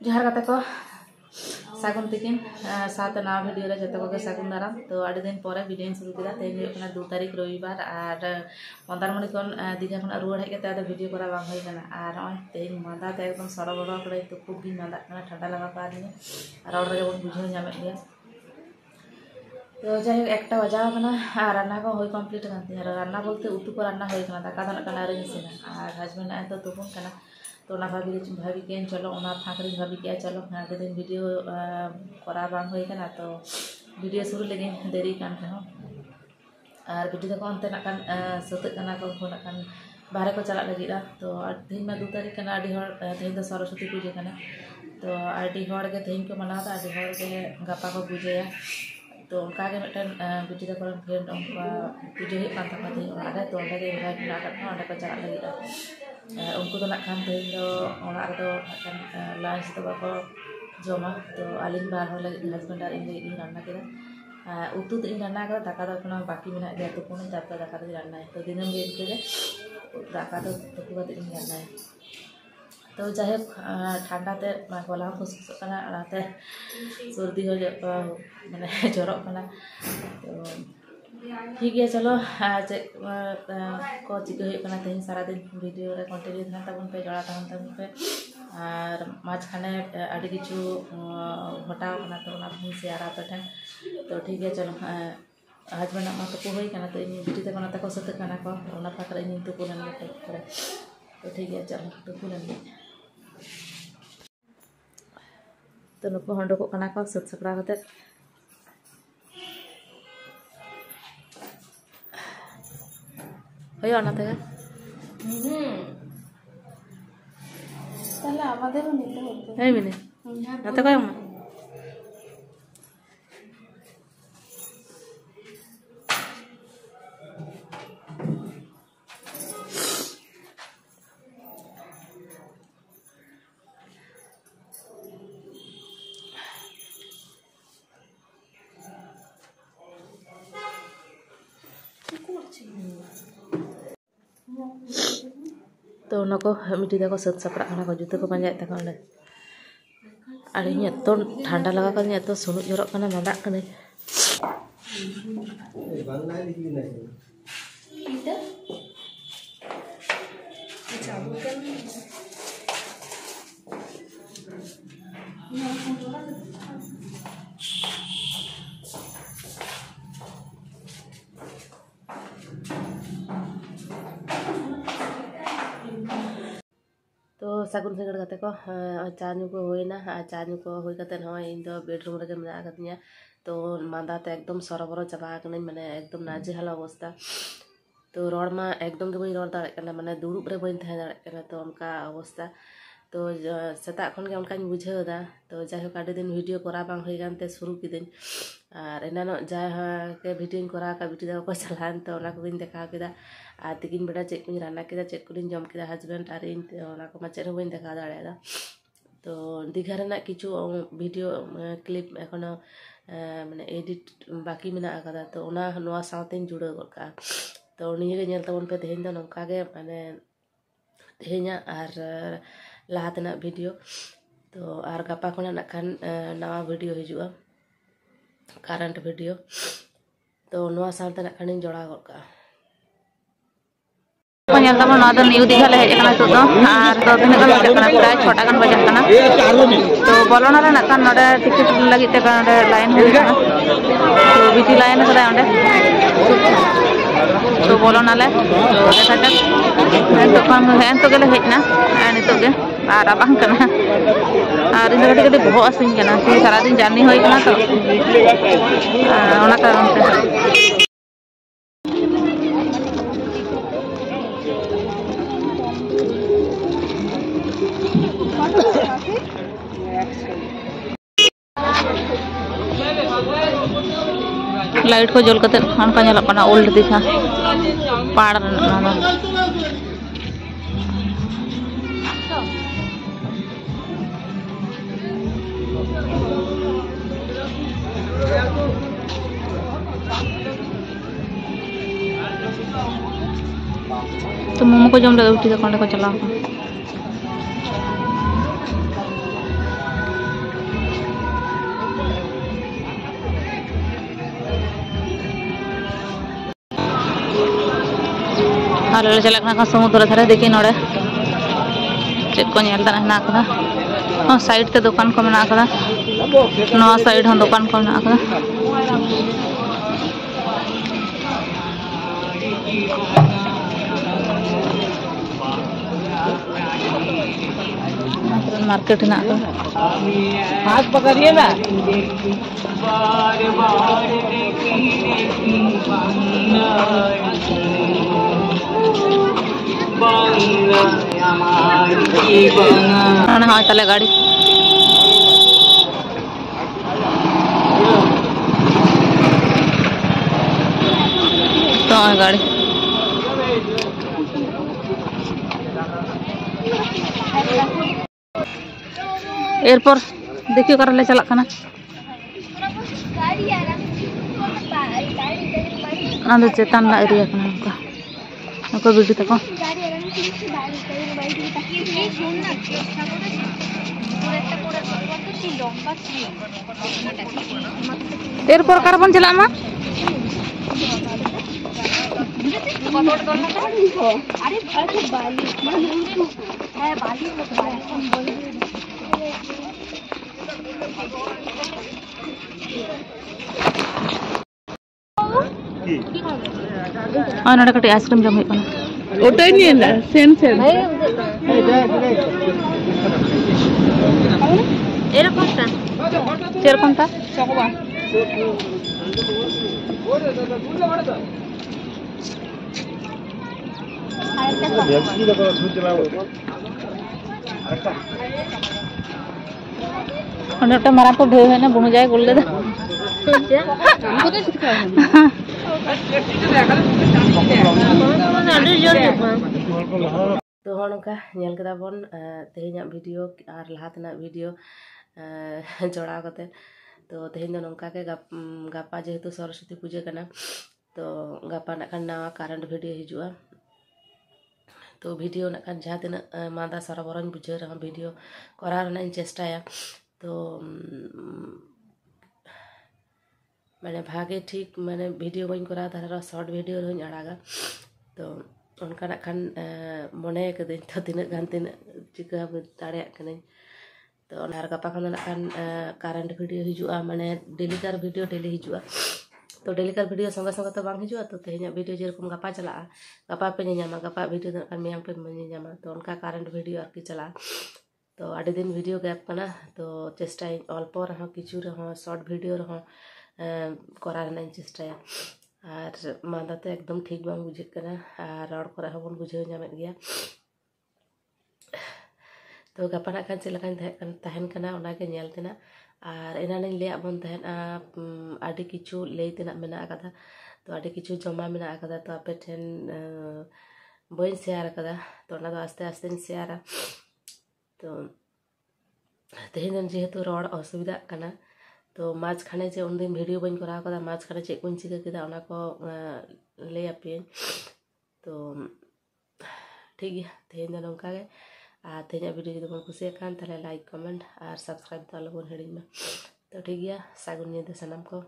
जोहार गाते को सागुन तिकिन साथ ना वीडियो रे जते को सागुन दाराम तो आड़ी दिन परे वीडियो शुरू किया तेज 2 तारीख रविवार और मंदारमणि खन दीघा खन रुआड़ हेज कते वीडियो करा बांग होय कना और तेज मादा ते एकदम सरबरा करे तो खूब गी मादा कना ठंडा लगा पानी रोड रे बन बुझे नामे गया तो जाय एकटा बजा कना रान्ना को होय कमप्लीट करते रान्ना बोलते उतु को रान्ना होय कना दाका दना कना रे इसिना और हस्बैंड आए तो तुकुन कना तो भाभी के चलो फाँकरी भाभी के चलो आगे दिन वीडियो करा बांग होय कना तो वीडियो शुरू लगे देरी कान रहो और वीडियो को अंते नाकान सतक कना को नाकान बाहर को चला लगी तो तेज में 2 तारीख कना आडी हर तेज तो सरस्वती पूजा कना तो आडी हर के तेज को मनाता आडी हर के गापा को पूजाया तो उनका के मिटन वीडियो को फ्रेंड उनका पूजा ही कान तक थे ओडा तो ओडा के ओडा को चला लगी उनको तो नाकान तेज दो ओडा रे तो लंच तो बाको जमा तो आलिन बार हो लगे हस्बैंड आर इन रान्ना केदा उतु तो इन रान्ना केदा दाका दो कोनो बाकी मेना गया तो कोनो तापर दाका दो रान्ना तो दिनम गे के दाका तो तुकु बात इन रान्ना तो चाहे ठंडा ते गला फुसफुस कना राते सर्दी हो माने जरक कना तो ठीक है चलो चे को चिका होना तेज सारा दिन वीडियो रे कंटिन्यू था तबन पे जड़ा तबन पे और माछ खाने आड़ी किछु घटाव कना तो ना शेयर आप ठन तो ठीक है चलो हस्बैंड मा तो होई कना तो इन वीडियो ते कना तको सत कना को ओना पाकर इन तो पुरन करे तो ठीक है चलो तो पुरन तो नुको हंडो को कना को सत सकरा कते होय ना तेगा তাহলে আমাদেরও নিতে হবে এই মিনে না তো কয় মা तो उनको मिट्टी को सत सपड़ा को जुते को पांजाय तक तो ठंडा लगा कर तो सुनु जरक मादा तो सागुन सगड़ कते को चा नु को होइना चा नु को होई कते नय इन दो बेडरूम रे मेना कतिया तो मादा ते एकदम सरबरो चाबा कने माने एकदम नाजेहाल अवस्था तो रोड मा एकदम के बई रोड दाड़े कना माने दुरुब रे बई थाय दाड़े कना तो उनका अवस्था तो सेता खन के उनका बुझेदा तो जाय हो काडी दिन वीडियो करा बांग होई गानते शुरू किदिन और एनानो जाय के वीडियो करा का वीडियो को चलान तो ओना को देखा केदा और तिकिन बेटा चेक को रान्ना केदा चेक को जम केदा हस्बैंड और इन ओना को चेक हो बई देखा दाड़ेदा तो दीघा रेना किछु वीडियो क्लिप एखोनो माने एडिट बाकी मेना आकादा तो ओना नोआ साथे जुड़ा गका तो निये गे नेल तबन पे तेहेन दो नोका गे माने तेहेना और लाहातना वीडियो तो और गापा खना नाखान नवा वीडियो हिजुआ करंट वीडियो तो नोआ साथे नाखान जोड़ा गका न्यू दीघा ले हेज तो दिन प्राय 6टा गान बजा तो बोलोना नाखान टिकट लगे लाइन तो बीटी लाइन तो बोलोना ले तखन हेन तो गेले हेजना नितो गे और बांग कना और इन कटी बहक आसिन कना सारा दिन जार्नी होई कना तो ओना कारण ते लाइट को जल कते अनका नेलक कना ओल्ड दिखा पाड़ ना तो मोमो को जम लगा उठी को चला आले चलना समुद्र धारे देखी नोड़े चेक को हेना साइड ते दुकान को मेना साइड हाँ दुकान को मेना मार्केट हेना हाथ पकड़िए ना हाँ चले गाड़ी तो गाड़ी एरपोर देखिए कर चला चेतान एरिया वीडियो तक एरपोर कारबन चला ना कटे आइसक्रीम जम ओटाई नहीं है सेम सेम एरकम था मारा को ढेर है ना बुनु जाए बोल दे तो हाँ नौका नेल केदा बन तेहेना वीडियो और लहातना वीडियो जोड़ा कते तो तेहेन नौका के गापा जेहेतु सरस्वती पूजा करना तो गापा नाखान नवा करंट वीडियो हिजुआ तो वीडियो नाखान जहाँ तीन मादा सरबरन बुझे रहा वीडियो करा चेष्टाया तो मैंने भागे ठीक मैंने वीडियो बी करा तार शॉर्ट वीडियो रही आड़ागा तो उनका खान मने कदी तो तीना गान तीना चिका दाड़े तो गापा खान करंट वीडियो हिजुआ माने डेलीकार वीडियो डेली हिजुआ तो डेलीकार वीडियो संगे संगे तो बांग हिजुआ तो तेहेना वीडियो जेरकम गापा चला गापा पे ᱧᱮᱧᱟᱢᱟ गापा वीडियो मेयां पे ᱧᱮᱧᱟᱢᱟ तो उनका करंट वीडियो आरकी चला तो आड़ी दिन वीडियो गैप करना तो चेष्टा अल्प रहा किचु रहा शॉर्ट वीडियो रहा करा चेष्टाया और मादाते एकदम ठीक बांग बुझे रड़ को बन बुझे नामेद गया तो गापा खान चलकान तहन कना ओनागे नेल तेना और एनानी लैया बन तहन आड़ी किचु लई तेना मेना कदा तो आड़ी किचु जमा मेना कदा तो आपे ठेन बई शेयर कदा तो ओना दो आस्ते आस्ते शेयर तो तेहेन जेहेतु रड़ असुविधा कना तो माज खाने जे उन दिन वीडियो बन करा कदा माज खाने चेक को चिका केदा ओना को लई आपे तो ठीक है तेहेन नौका गे और तेहेना वीडियो जो बन कुसिया खान ताले लाइक कमेंट और सब्सक्राइब तो आलोबन हिड़िंग मा तो ठीक है सागुन ᱧᱤᱫᱟᱹ सानाम को।